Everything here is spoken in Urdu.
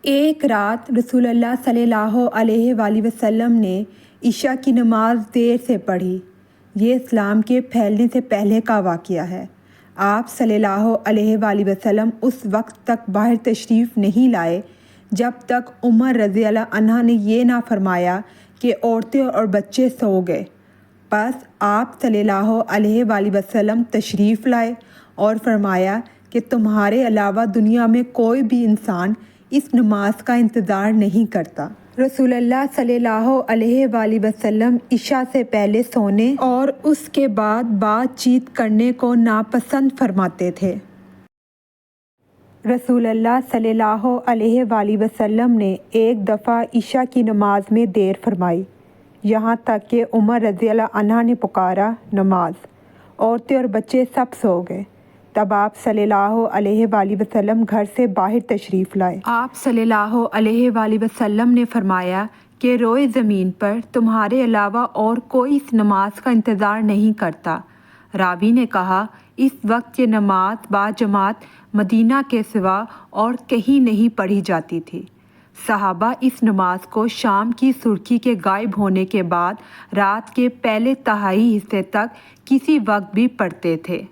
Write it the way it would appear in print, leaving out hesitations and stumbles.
ایک رات رسول اللہ صلی اللہ علیہ وآلہ وسلم نے عشاء کی نماز دیر سے پڑھی۔ یہ اسلام کے پھیلنے سے پہلے کا واقعہ ہے۔ آپ صلی اللہ علیہ وآلہ وسلم اس وقت تک باہر تشریف نہیں لائے جب تک عمر رضی اللہ عنہ نے یہ نہ فرمایا کہ عورتیں اور بچے سو گئے۔ پس آپ صلی اللہ علیہ وآلہ وسلم تشریف لائے اور فرمایا کہ تمہارے علاوہ دنیا میں کوئی بھی انسان اس نماز کا انتظار نہیں کرتا۔ رسول اللہ صلی اللہ علیہ وآلہ وسلم عشاء سے پہلے سونے اور اس کے بعد بات چیت کرنے کو ناپسند فرماتے تھے۔ رسول اللہ صلی اللہ علیہ وآلہ وسلم نے ایک دفعہ عشاء کی نماز میں دیر فرمائی، یہاں تک کہ عمر رضی اللہ عنہ نے پکارا نماز، عورتیں اور بچے سب سو گئے۔ تب آپ صلی اللہ علیہ وآلہ وسلم گھر سے باہر تشریف لائے۔ آپ صلی اللہ علیہ وآلہ وسلم نے فرمایا کہ روئے زمین پر تمہارے علاوہ اور کوئی اس نماز کا انتظار نہیں کرتا۔ راوی نے کہا، اس وقت یہ نماز باجماعت مدینہ کے سوا اور کہیں نہیں پڑھی جاتی تھی۔ صحابہ اس نماز کو شام کی سرخی کے غائب ہونے کے بعد رات کے پہلے تہائی حصے تک کسی وقت بھی پڑھتے تھے۔